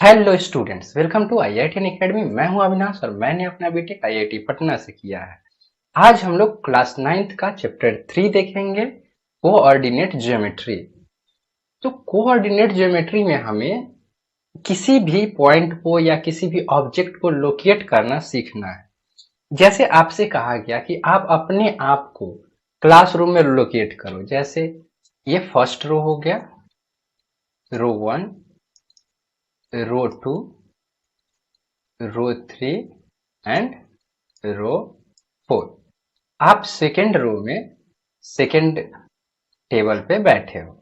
Hello students, welcome to IIT academy. मैं हूं अविनाश और मैंने अपना बीटेक IIT पटना से किया है। आज हम लोग क्लास 9th का चैप्टर 3 देखेंगे, कोऑर्डिनेट ज्योमेट्री। तो कोऑर्डिनेट ज्योमेट्री में हमें किसी भी पॉइंट को या किसी भी ऑब्जेक्ट को लोकेट करना सीखना है। जैसे आपसे कहा गया कि आप अपने आप को क्लासरूम में लोकेट करो। जैसे ये फर्स्ट रो हो गया, रो 1, रो 2, रो 3 एंड रो 4। आप सेकेंड रो में सेकेंड टेबल पे बैठे हो,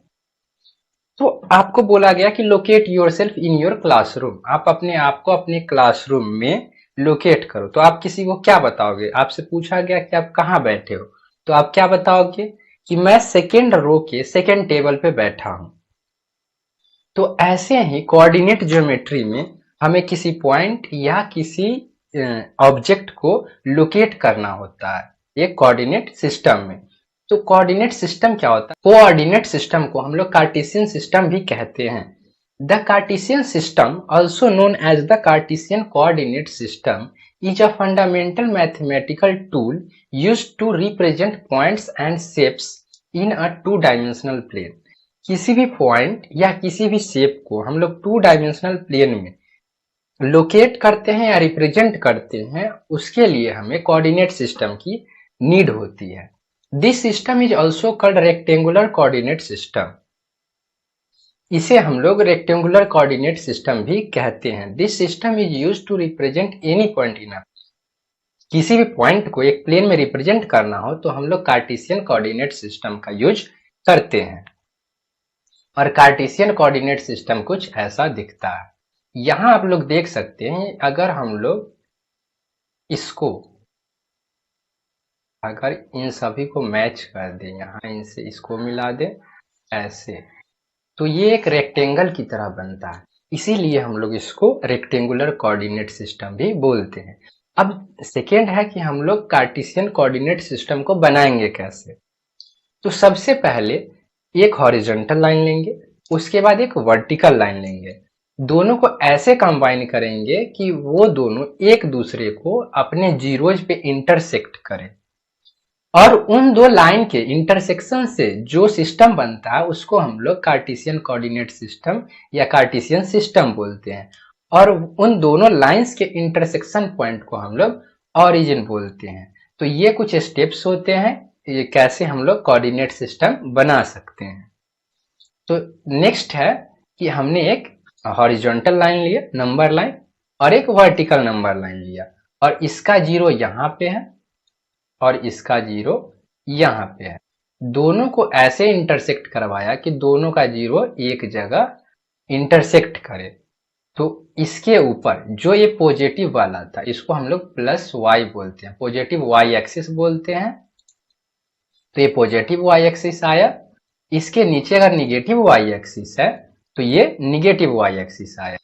तो आपको बोला गया कि locate yourself in your classroom. आप अपने आप को अपने क्लासरूम में लोकेट करो। तो आप किसी को क्या बताओगे? आपसे पूछा गया कि आप कहाँ बैठे हो, तो आप क्या बताओगे कि मैं सेकेंड रो के सेकेंड टेबल पे बैठा हूं। तो ऐसे ही कोऑर्डिनेट ज्योमेट्री में हमें किसी पॉइंट या किसी ऑब्जेक्ट को लोकेट करना होता है एक कोऑर्डिनेट सिस्टम में। तो कोऑर्डिनेट सिस्टम क्या होता है? कोऑर्डिनेट सिस्टम को हम लोग कार्टेशियन सिस्टम भी कहते हैं। The Cartesian system, also known as the Cartesian coordinate system, is a fundamental mathematical tool used to represent points and shapes in a two-dimensional plane। किसी भी पॉइंट या किसी भी शेप को हम लोग टू डायमेंशनल प्लेन में लोकेट करते हैं या रिप्रेजेंट करते हैं, उसके लिए हमें कोऑर्डिनेट सिस्टम की नीड होती है। This system is also called rectangular coordinate system. इसे हम लोग रेक्टेंगुलर कोऑर्डिनेट सिस्टम भी कहते हैं। This system is used to represent any point in a, किसी भी पॉइंट को एक प्लेन में रिप्रेजेंट करना हो तो हम लोग कार्टेशियन कोऑर्डिनेट सिस्टम का यूज करते हैं। और कार्टेशियन कोऑर्डिनेट सिस्टम कुछ ऐसा दिखता है। यहां आप लोग देख सकते हैं, अगर हम लोग इसको, अगर इन सभी को मैच कर दें, यहां इनसे इसको मिला दें ऐसे, तो ये एक रेक्टेंगल की तरह बनता है। इसीलिए हम लोग इसको रेक्टेंगुलर कोऑर्डिनेट सिस्टम भी बोलते हैं। अब सेकेंड है कि हम लोग कार्टेशियन कोऑर्डिनेट सिस्टम को बनाएंगे कैसे। तो सबसे पहले एक हॉरिजॉन्टल लाइन लेंगे, उसके बाद एक वर्टिकल लाइन लेंगे। दोनों को ऐसे कंबाइन करेंगे कि वो दोनों एक दूसरे को अपने जीरोज पे इंटरसेक्ट करें, और उन दो लाइन के इंटरसेक्शन से जो सिस्टम बनता है उसको हम लोग कार्टेशियन कोऑर्डिनेट सिस्टम या कार्टेशियन सिस्टम बोलते हैं। और उन दोनों लाइंस के इंटरसेक्शन पॉइंट को हम लोग ऑरिजिन बोलते हैं। तो ये कुछ स्टेप्स होते हैं, ये कैसे हम लोग कोऑर्डिनेट सिस्टम बना सकते हैं। तो नेक्स्ट है कि हमने एक हॉरिजॉन्टल लाइन लिया, नंबर लाइन, और एक वर्टिकल नंबर लाइन लिया, और इसका जीरो यहाँ पे है और इसका जीरो यहाँ पे है। दोनों को ऐसे इंटरसेक्ट करवाया कि दोनों का जीरो एक जगह इंटरसेक्ट करे। तो इसके ऊपर जो ये पॉजिटिव वाला था, इसको हम लोग प्लस वाई बोलते हैं, पॉजिटिव वाई एक्सिस बोलते हैं। तो ये पॉजिटिव वाई एक्सिस आया। इसके नीचे अगर निगेटिव वाई एक्सिस है तो ये निगेटिव वाई एक्सिस आया।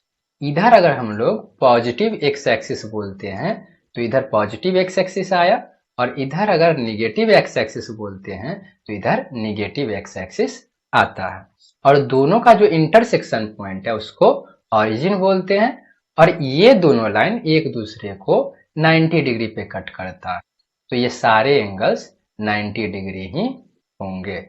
इधर अगर हम लोग पॉजिटिव एक्स एक्सिस बोलते हैं तो इधर पॉजिटिव एक्स एक्सिस आया, और इधर अगर निगेटिव एक्स एक्सिस बोलते हैं तो इधर निगेटिव एक्स एक्सिस आता है। और दोनों का जो इंटरसेक्शन पॉइंट है उसको ऑरिजिन बोलते हैं। और ये दोनों लाइन एक दूसरे को 90 डिग्री पे कट करता है, तो ये सारे एंगल्स 90 डिग्री ही होंगे।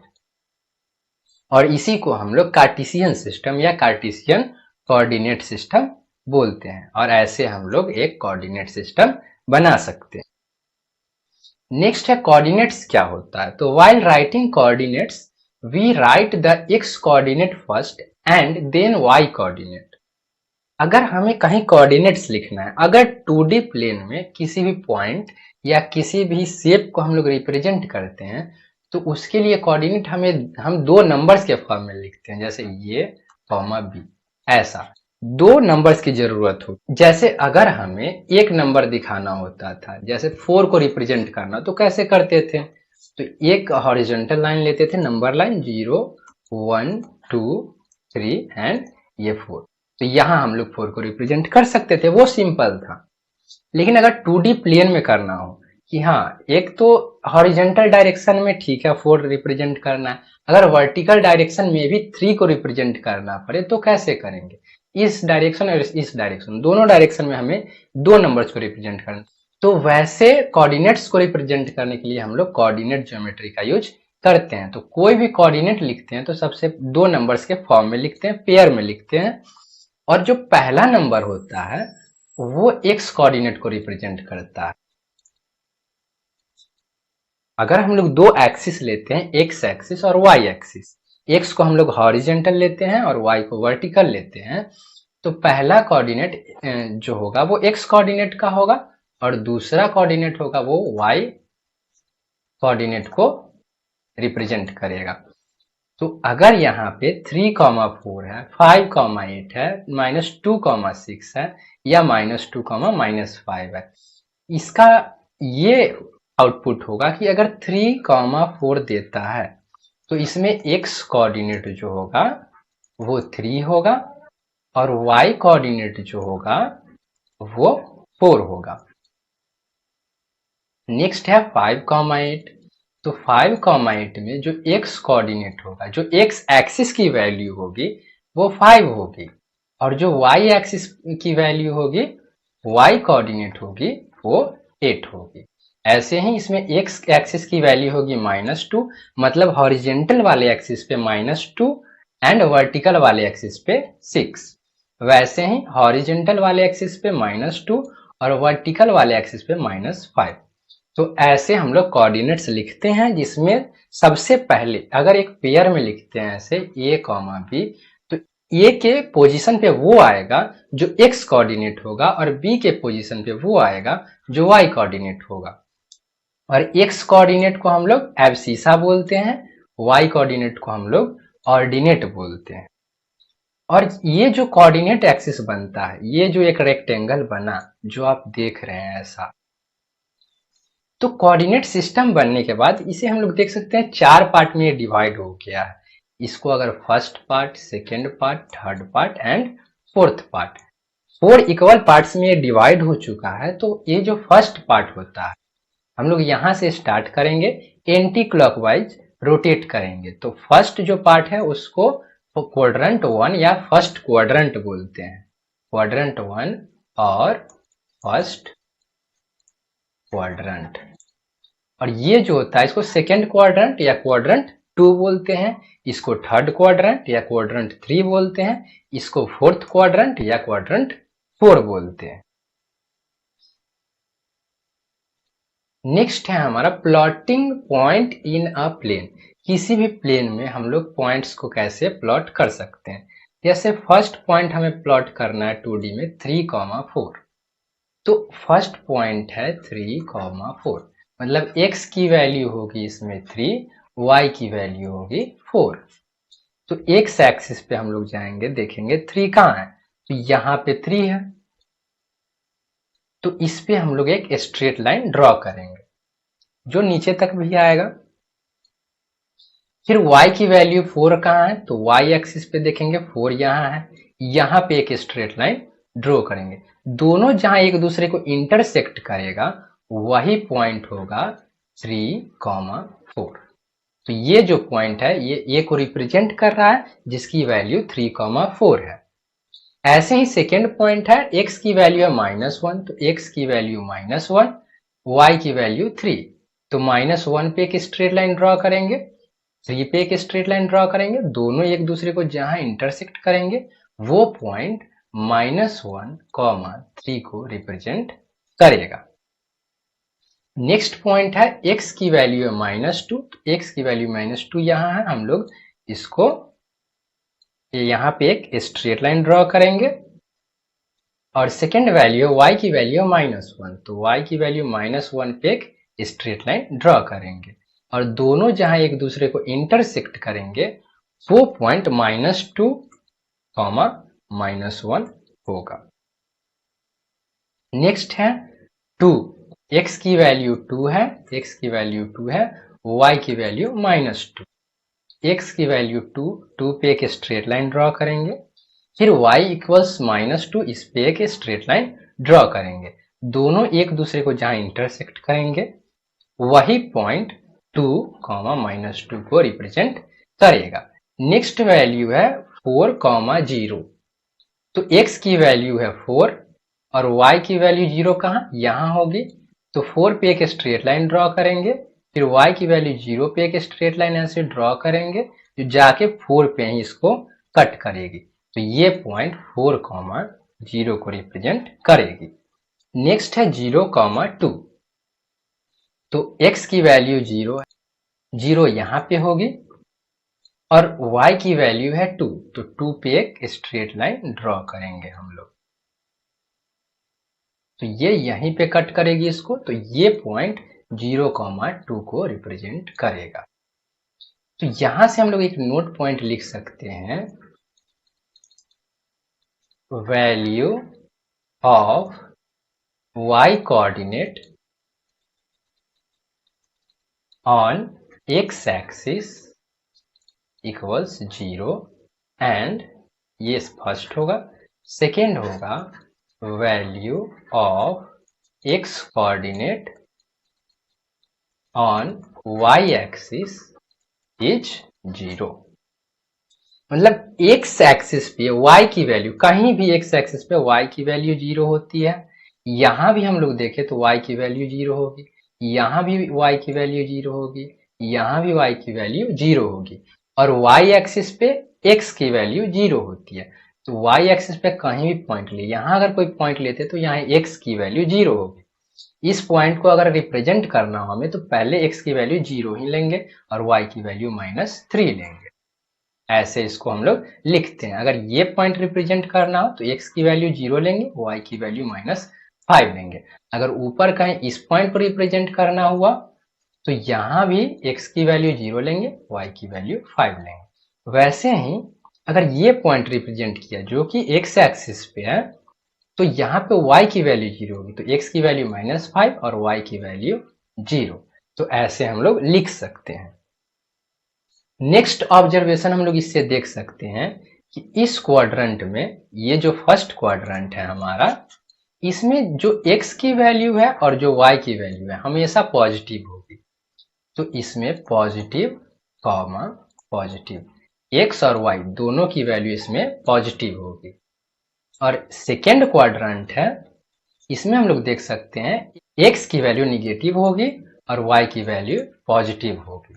और इसी को हम लोग कार्टेशियन सिस्टम या कार्टेशियन कोऑर्डिनेट सिस्टम बोलते हैं, और ऐसे हम लोग एक कोऑर्डिनेट सिस्टम बना सकते हैं। नेक्स्ट है कोऑर्डिनेट्स क्या होता है। तो while writing coordinates we write the x coordinate first and then y coordinate. अगर हमें कहीं कोऑर्डिनेट्स लिखना है, अगर 2D प्लेन में किसी भी पॉइंट या किसी भी शेप को हम लोग रिप्रेजेंट करते हैं, तो उसके लिए कोऑर्डिनेट हम दो नंबर्स के फॉर्म में लिखते हैं, जैसे ये कॉमा बी, ऐसा दो नंबर्स की जरूरत हो। जैसे अगर हमें एक नंबर दिखाना होता था, जैसे 4 को रिप्रेजेंट करना, तो कैसे करते थे? तो एक हॉरिजॉन्टल लाइन लेते थे, नंबर लाइन 0 1 2 3 एंड ये 4। तो यहाँ हम लोग 4 को रिप्रेजेंट कर सकते थे, वो सिंपल था। लेकिन अगर 2D प्लेन में करना हो कि हाँ, एक तो हॉरिजॉन्टल डायरेक्शन में ठीक है 4 रिप्रेजेंट करना है, अगर वर्टिकल डायरेक्शन में भी 3 को रिप्रेजेंट करना पड़े तो कैसे करेंगे? इस डायरेक्शन और इस डायरेक्शन, दोनों डायरेक्शन में हमें दो नंबर्स को रिप्रेजेंट करना। तो वैसे कोऑर्डिनेट्स को रिप्रेजेंट करने के लिए हम लोग कोऑर्डिनेट ज्योमेट्री का यूज करते हैं। तो कोई भी कोऑर्डिनेट लिखते हैं तो सबसे दो नंबर्स के फॉर्म में लिखते हैं, पेयर में लिखते हैं, और जो पहला नंबर होता है वो एक्स कोऑर्डिनेट को रिप्रेजेंट करता है। अगर हम लोग दो एक्सिस लेते हैं, एक्स एक्सिस और वाई एक्सिस, एक्स को हम लोग हॉरिजेंटल लेते हैं और वाई को वर्टिकल लेते हैं, तो पहला कोऑर्डिनेट जो होगा वो एक्स कोऑर्डिनेट का होगा और दूसरा कोऑर्डिनेट होगा वो वाई कोऑर्डिनेट को रिप्रेजेंट करेगा। तो अगर यहाँ पे 3,4 है, 5,8 है, -2,6 है या -2,-5 है, इसका ये आउटपुट होगा कि अगर 3,4 देता है तो इसमें x कोऑर्डिनेट जो होगा वो 3 होगा और y कोऑर्डिनेट जो होगा वो 4 होगा। नेक्स्ट है 5,8, तो 5,8 में जो x कोऑर्डिनेट होगा, जो x एक्सिस की वैल्यू होगी वो 5 होगी और जो y एक्सिस की वैल्यू होगी, y कोऑर्डिनेट होगी, वो 8 होगी। ऐसे ही इसमें x एक्सिस की वैल्यू होगी -2, मतलब हॉरिजेंटल वाले एक्सिस पे -2 एंड वर्टिकल वाले एक्सिस पे 6। वैसे ही हॉरिजेंटल वाले एक्सिस पे -2 और वर्टिकल वाले एक्सिस पे -5। तो ऐसे हम लोग कोऑर्डिनेट्स लिखते हैं, जिसमें सबसे पहले अगर एक पेयर में लिखते हैं ऐसे a, b, तो a के पोजीशन पे वो आएगा जो x कोऑर्डिनेट होगा और b के पोजीशन पे वो आएगा जो y कोऑर्डिनेट होगा। और x कोऑर्डिनेट को हम लोग एब्सिसा बोलते हैं, y कोऑर्डिनेट को हम लोग ऑर्डिनेट बोलते हैं। और ये जो कोऑर्डिनेट एक्सिस बनता है, ये जो एक रेक्टेंगल बना जो आप देख रहे हैं ऐसा, तो कोऑर्डिनेट सिस्टम बनने के बाद इसे हम लोग देख सकते हैं 4 पार्ट में डिवाइड हो गया है। इसको अगर first part, second part, third part and fourth part, 4 equal parts में डिवाइड हो चुका है। तो ये जो फर्स्ट पार्ट होता है, हम लोग यहाँ से स्टार्ट करेंगे, एंटी क्लॉकवाइज रोटेट करेंगे। तो फर्स्ट जो पार्ट है उसको क्वाड्रेंट 1 या फर्स्ट क्वाड्रेंट बोलते हैं, क्वाड्रेंट 1 और फर्स्ट क्वाड्रेंट। और ये जो होता है इसको सेकेंड क्वाड्रेंट या क्वाड्रेंट 2 बोलते हैं, इसको थर्ड क्वाड्रेंट या क्वाड्रेंट 3 बोलते हैं, इसको फोर्थ क्वाड्रेंट या क्वाड्रेंट 4 बोलते हैं। नेक्स्ट है हमारा plotting point in a plane. किसी भी प्लेन में हम लोग पॉइंट्स को कैसे प्लॉट कर सकते हैं। जैसे फर्स्ट पॉइंट हमें प्लॉट करना है 2D में 3,4, तो फर्स्ट पॉइंट है 3,4, मतलब x की वैल्यू होगी इसमें 3, y की वैल्यू होगी 4। तो x एक्सिस पे हम लोग जाएंगे, देखेंगे 3 कहाँ है, तो यहाँ पे 3 है, तो इस पे हम लोग एक स्ट्रेट लाइन ड्रॉ करेंगे जो नीचे तक भी आएगा। फिर y की वैल्यू 4 कहाँ है, तो y एक्सिस पे देखेंगे 4 यहाँ है, यहाँ पे एक स्ट्रेट लाइन ड्रॉ करेंगे। दोनों जहां एक दूसरे को इंटरसेक्ट करेगा वही पॉइंट होगा 3,4। तो ये जो पॉइंट है ये को रिप्रेजेंट कर रहा है जिसकी वैल्यू 3,4 है। ऐसे ही सेकेंड पॉइंट है, x की वैल्यू है -1, तो x की वैल्यू -1, y की वैल्यू 3, तो -1 पे एक स्ट्रेट लाइन ड्रॉ करेंगे, 3 पे एक स्ट्रेट लाइन ड्रॉ करेंगे, दोनों एक दूसरे को जहां इंटरसेक्ट करेंगे वो पॉइंट -1, 3 को रिप्रेजेंट करेगा। नेक्स्ट पॉइंट है x की वैल्यू है -2, तो x की वैल्यू -2 यहाँ है, हम लोग इसको यहाँ पे एक स्ट्रेट लाइन ड्रॉ करेंगे। और सेकेंड वैल्यू y की वैल्यू -1, तो y की वैल्यू -1 पे एक स्ट्रेट लाइन ड्रॉ करेंगे और दोनों जहां एक दूसरे को इंटरसेक्ट करेंगे वो पॉइंट -2, -1 होगा। नेक्स्ट है 2, x की वैल्यू 2 है, x की वैल्यू 2 है, y की वैल्यू -2, x की वैल्यू 2 पे एक स्ट्रेट लाइन ड्रॉ करेंगे, फिर y इक्वल्स -2, इस पे एक स्ट्रेट लाइन ड्रॉ करेंगे, दोनों एक दूसरे को जहां इंटरसेक्ट करेंगे वही पॉइंट 2, -2 को रिप्रेजेंट करेगा। नेक्स्ट वैल्यू है 4, 0, तो x की वैल्यू है 4 और y की वैल्यू 0 कहाँ, यहाँ होगी। तो 4 पे एक स्ट्रेट लाइन ड्रॉ करेंगे, फिर y की वैल्यू 0 पे एक स्ट्रेट लाइन ऐसे ड्रॉ करेंगे जो जाके 4 पे ही इसको कट करेगी। तो ये पॉइंट 4,0 को रिप्रेजेंट करेगी। नेक्स्ट है 0,2। तो x की वैल्यू 0 है, 0 यहाँ पे होगी और y की वैल्यू है 2, तो 2 पे एक स्ट्रेट लाइन ड्रॉ करेंगे हम लोग। तो ये यहीं पे कट करेगी इसको, तो ये पॉइंट 0,2 को रिप्रेजेंट करेगा। तो यहां से हम लोग एक नोट पॉइंट लिख सकते हैं, value of y coordinate on x axis equals 0 and ये फर्स्ट होगा। सेकेंड होगा value of x coordinate on y axis is 0। मतलब x एक्सिस पे y की वैल्यू, कहीं भी x एक्सिस पे y की वैल्यू 0 होती है। यहां भी हम लोग देखें तो y की वैल्यू 0 होगी, यहां भी y की वैल्यू 0 होगी, यहां भी y की वैल्यू 0 होगी और y एक्सिस पे x की वैल्यू 0 होती है। तो y एक्सिस पे कहीं भी पॉइंट ले, यहां अगर कोई पॉइंट लेते तो यहाँ x की वैल्यू 0 होगी। इस पॉइंट को अगर रिप्रेजेंट करना हो हमें तो पहले x की वैल्यू 0 ही लेंगे और y की वैल्यू -3 लेंगे। ऐसे इसको हम लोग लिखते हैं। अगर ये पॉइंट रिप्रेजेंट करना हो तो x की वैल्यू 0 लेंगे, y की वैल्यू -5 लेंगे। अगर ऊपर कहीं इस पॉइंट को रिप्रेजेंट करना हुआ तो यहाँ भी x की वैल्यू 0 लेंगे, y की वैल्यू 5 लेंगे। वैसे ही अगर ये पॉइंट रिप्रेजेंट किया जो कि x एक्सिस पे है तो यहाँ पे y की वैल्यू 0 होगी, तो x की वैल्यू -5 और y की वैल्यू 0। तो ऐसे हम लोग लिख सकते हैं। नेक्स्ट ऑब्जर्वेशन हम लोग इससे देख सकते हैं कि इस क्वाड्रेंट में, ये जो फर्स्ट क्वाड्रेंट है हमारा, इसमें जो x की वैल्यू है और जो y की वैल्यू है हमेशा पॉजिटिव होगी। तो इसमें पॉजिटिव कॉमा पॉजिटिव, x और y दोनों की वैल्यू इसमें पॉजिटिव होगी। और सेकेंड क्वाड्रेंट है, इसमें हम लोग देख सकते हैं x की वैल्यू निगेटिव होगी और y की वैल्यू पॉजिटिव होगी।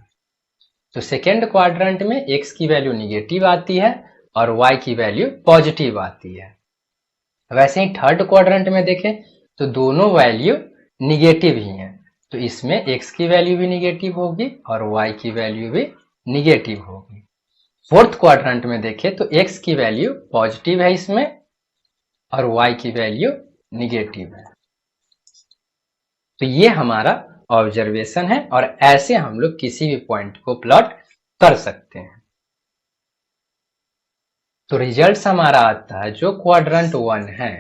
तो सेकेंड क्वाड्रेंट में x की वैल्यू निगेटिव आती है और y की वैल्यू पॉजिटिव आती है। वैसे ही थर्ड क्वाड्रेंट में देखें तो दोनों वैल्यू निगेटिव ही हैं, तो इसमें x की वैल्यू भी निगेटिव होगी और y की वैल्यू भी निगेटिव होगी। फोर्थ क्वाड्रेंट में देखें तो x की वैल्यू पॉजिटिव है इसमें और y की वैल्यू निगेटिव है। तो ये हमारा ऑब्जर्वेशन है और ऐसे हम लोग किसी भी पॉइंट को प्लॉट कर सकते हैं। तो रिजल्ट हमारा आता है जो क्वाड्रेंट 1 है,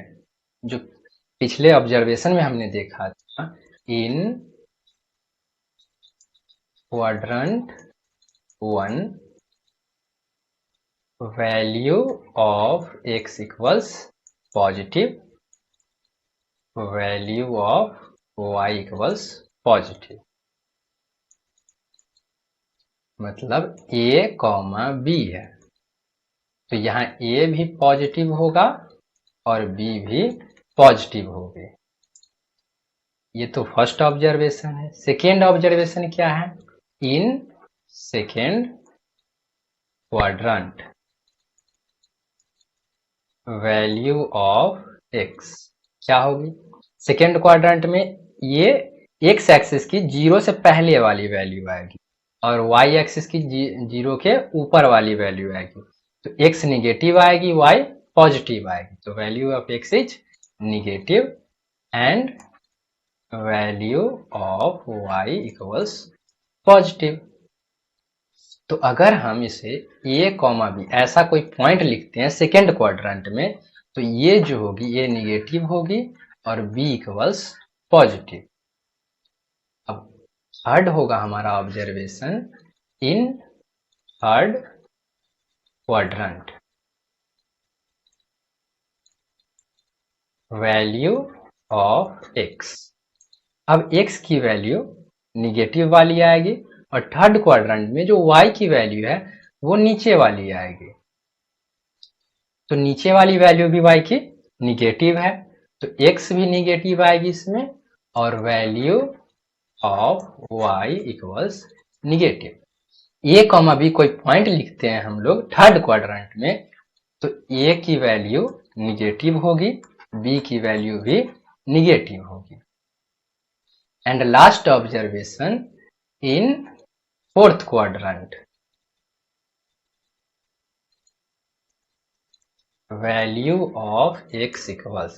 जो पिछले ऑब्जर्वेशन में हमने देखा था, इन quadrant 1 value of x equals positive, value of y equals positive. मतलब a, b है, तो यहाँ a भी पॉजिटिव होगा और b भी पॉजिटिव होगी। ये तो फर्स्ट ऑब्जर्वेशन है। सेकेंड ऑब्जर्वेशन क्या है, in second quadrant value of x क्या होगी। सेकेंड क्वाड्रेंट में ये x एक्सिस की 0 से पहले वाली वैल्यू आएगी और y एक्सिस की 0 के ऊपर वाली वैल्यू आएगी। तो x निगेटिव आएगी, y पॉजिटिव आएगी। तो value of x is negative and value of y equals positive. तो अगर हम इसे a, b ऐसा कोई पॉइंट लिखते हैं सेकेंड क्वाड्रेंट में, तो ये जो होगी ये निगेटिव होगी और b इक्वल्स पॉजिटिव। अब थर्ड होगा हमारा observation, in third quadrant value of x। अब x की वैल्यू निगेटिव वाली आएगी और थर्ड क्वाड्रेंट में जो y की वैल्यू है वो नीचे वाली आएगी। तो नीचे वाली वैल्यू भी y की निगेटिव है, तो x भी निगेटिव आएगी इसमें, और value of y equals negative. A comma b कोई पॉइंट लिखते हैं हम लोग थर्ड क्वाड्रेंट में, तो ए की वैल्यू निगेटिव होगी, बी की वैल्यू भी निगेटिव होगी। And last observation in fourth quadrant, value of x equals,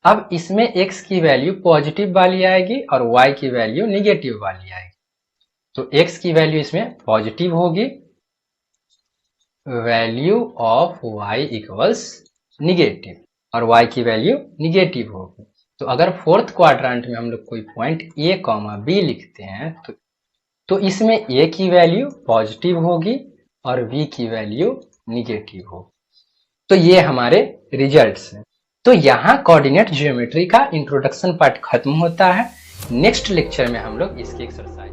अब इसमें x की वैल्यू पॉजिटिव वाली आएगी और y की वैल्यू निगेटिव वाली आएगी। तो x की वैल्यू इसमें पॉजिटिव होगी, value of y equals negative, और y की वैल्यू निगेटिव होगी। तो अगर फोर्थ क्वाड्रेंट में हम लोग कोई पॉइंट a कॉमा b लिखते हैं तो इसमें a की वैल्यू पॉजिटिव होगी और b की वैल्यू निगेटिव होगी। तो ये हमारे रिजल्ट्स हैं। तो यहाँ कोऑर्डिनेट ज्योमेट्री का इंट्रोडक्शन पार्ट खत्म होता है। नेक्स्ट लेक्चर में हम लोग इसकी एक्सरसाइज